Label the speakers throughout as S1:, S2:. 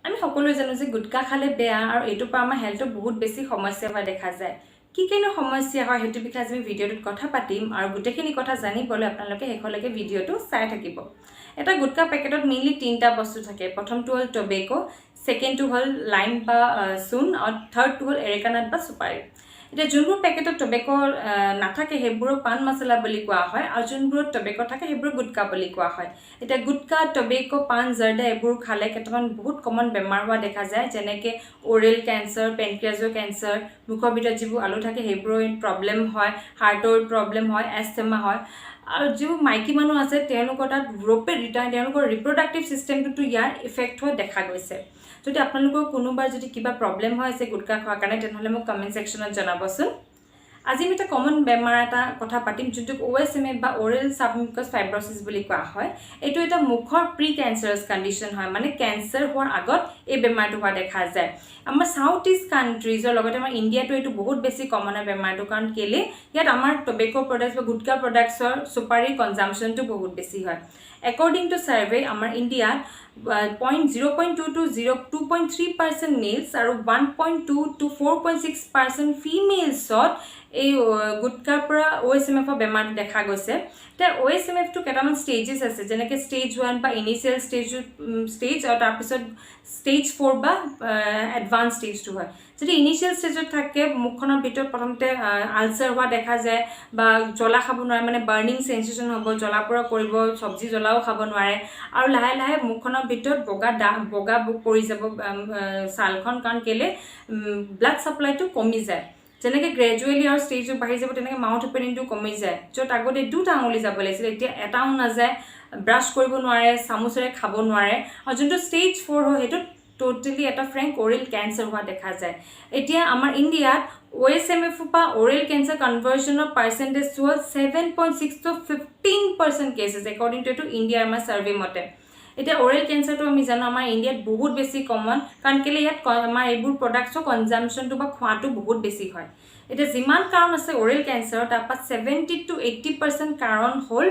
S1: আমি সকলোৱে জানো যে গুটকা খালে বেয়া আৰু এইটোৰ পৰা আমাৰ হেল্থৰ বহুত বেছি সমস্যা হোৱা দেখা যায় কি কেনে সমস্যা হয় হেতু বিষয়ে আমি ভিডিঅ'টোত কথা পাতিম আৰু গুটেখিনি কথা জানিবলৈ আপোনালোকে শেষলৈকে ভিডিঅ'টো চাই থাকিব এটা গুটকা পেকেটত মেইনলি তিনটা বস্তু থাকে প্ৰথমটো হ'ল টবেকো সেকেন্ডটো হ'ল লাইম বা চুন আৰু থাৰ্ডটো হ'ল এৰেকানাট বা সুপাৰি এটা যোনবোৰ পেকেটত টবেকো নাথাকে হেবোৰ পান মছলা বুলি কোৱা হয় আৰু যোনবোৰ টবেকো থাকে হেবোৰ গুটকা বুলি কোৱা হয় এটা গুটকা টবেকো পান জৰ্দা এবোৰ খালে কেটামান বহুত কমন বেমাৰ হোৱা দেখা যায় যেনেকে ওৰেল ক্যান্সাৰ পেনক্ৰিয়াজৰ ক্যান্সাৰ মুখৰ ভিতৰত যিবোৰ আলু থাকে হেবোৰ প্ৰবলেম হয় হাৰ্টৰ প্ৰবলেম হয় এस्थমা হয় আৰু যিবোৰ মাইকী মানুহ আছে তেওঁলোকৰ তাত ৰোপে ৰিটাৰ্ন তেওঁলোকৰ ৰিপ্ৰডাক্টিভ সিস্টেমটো ইয়াৰ ইফেক্ট হোৱা দেখা গৈছে যদি আপোনালোকৰ কোনোবাৰ যদি কিবা প্ৰবলেম হয় আছে গুটকা খোৱাৰ কাৰণে তেনেহলে মোক কমেন্ট সেকশনত জনাবচোন আজি আমি এটা কমন বেমাৰ এটা কথা পাতিম যোনটো OSMA বা ওৰেল সাবমিউকাস ফাইব্ৰোসিস বুলি কোৱা হয় এটো এটা মুখৰ প্ৰি ক্যান্সাৰাছ কন্ডিশন হয় মানে ক্যান্সাৰ হোৱাৰ আগত এই বেমাৰটো হোৱা দেখা যায় আমাৰ সাউথ ইষ্ট কান্ট্ৰিজৰ লগতে আমাৰ ইন্ডিয়াটো এটো বহুত বেছি কমন বেমাৰটো কাৰণ কেলে ইয়াত আমাৰ টবেকো প্ৰডাক্টছ বা গুটকা প্ৰডাক্টছৰ সুপাৰি কনজাম্পশনটো বহুত বেছি হয় according to survey আমাৰ ইন্ডিয়াত 0.2 to 2.3% males আৰু 1.2 to 4.6% females এই গুটকাৰ পৰা OSMF বেমাৰ দেখা গৈছে তে OSMF টো কেটামান স্টেজেস আছে যেনেকে স্টেজ 1 বা ইনিশিয়াল স্টেজ আৰু তাৰ পিছত স্টেজ 4 বা এডভান্স স্টেজ 2 হয় যদি ইনিশিয়াল স্টেজত থাকে মুখনৰ ভিতৰত প্ৰথমতে আলসাৰ হোৱা দেখা যায় বা জ্বলা খাব নোৱাৰে মানে বাৰ্নিং সেন্সেশন হ'ব জ্বলা পৰা কৰিব সবজি জ্বলাও খাব নোৱাৰে আৰু লাহে লাহে মুখনৰ ভিতৰত বগা পৰি যাব সালখন কাৰণ কেলে ব্লাড সাপ্লাইটো কমি যায় যেনেকে গ্ৰেজুৱেলি আৰু স্টেজটো বাঢ়ি যাব তেনেকে মাউথ ওপেনিংটো কমি যায় যত আগতে দুটা আঙুলি যাব লাগিছিল এতিয়া এটাও নাযায় ব্ৰাশ কৰিব নোৱাৰে চামুচেৰে খাব নোৱাৰে আৰু যোনটো স্টেজ 4 হয় হেতু টোটালি এটা ফ্ৰেংক ওৰেল ক্যান্সাৰ হোৱা দেখা যায় এতিয়া আমাৰ ইন্ডিয়াত OSMF বা ওৰেল ক্যান্সাৰ কনভাৰ্জনৰ পাৰ্সেন্টেজ হ'ল 7.6 to 15% কেसेस according to ইন্ডিয়াৰ আমাৰ সাৰ্ভে মতে এতিয়া ওৰেল ক্যান্সাৰটো আমি জানো আমাৰ ইন্ডিয়াত বহুত বেছি কমন কাৰণ কেলে ইয়াত আমাৰ এইবোৰ প্ৰডাক্টছৰ কনজাম্পশনটো বা খোৱাটো বহুত বেছি হয় এটা যিমান কাৰণ আছে ওৰেল ক্যান্সাৰ তাৰপা 70 to 80% কাৰণ হ'ল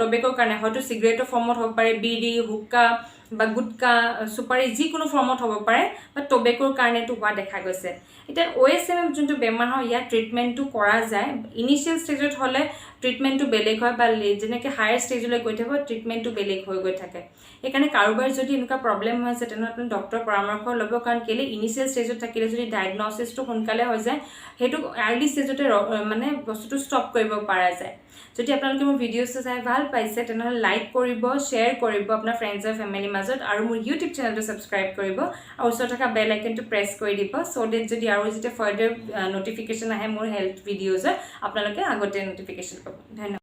S1: টবেকো কাৰণে হয়তো সিগাৰেটৰ ফৰ্মত হ'ব পাৰে বিডি হুক্কা বা গুটকা সুপাৰি যিকোনো ফৰ্মত হ'ব পাৰে বা টবেকোৰ কাৰণেটো হোৱা দেখা গৈছে এটা OSMF যোনটো বেমাৰ হয় ইয়াৰ ট্ৰিটমেন্টটো কৰা যায় ইনিশিয়াল স্টেজত হলে ট্ৰিটমেন্টটো বেলেগ হয় বা যেনেকে হায়াৰ স্টেজলৈ গৈ থাকে ট্ৰিটমেন্টটো বেলেগ হৈ গৈ থাকে একাৰণে কাৰোবাৰ যদি এনেকুৱা প্ৰবলেম হয় আছে তেনে আপুনি ডক্টৰ পৰামৰ্শ ল'ব কাৰণ কেলে ইনিশিয়াল স্টেজত থাকিলে যদি ডায়াগনচিছটো সোনকালে হৈ যায় হেতু আৰ্লি স্টেজতে মানে বস্তুটো ষ্টপ কৰিব পৰা যায় যদি আপোনালোকে মোৰ ভিডিঅ'টো চাই ভাল পাইছে তেনেহলে লাইক কৰিব শেয়াৰ কৰিব আপোনাৰ ফ্ৰেণ্ডছ আৰু ফ্যামিলি মাজত আৰু মোৰ ইউটিউব চেনেলটো সাবস্ক্ৰাইব কৰিব আৰু ওচৰত থকা বেল আইকনটো প্ৰেছ কৰি দিব সো দ্যাট যদি আৰু যেতিয়া ফাৰ্দাৰ নটিফিকেশন আহে মোৰ হেল্থ ভিডিঅ'জৰ আপোনালোকে আগতে নটিফিকেশন পাব ধন্যবাদ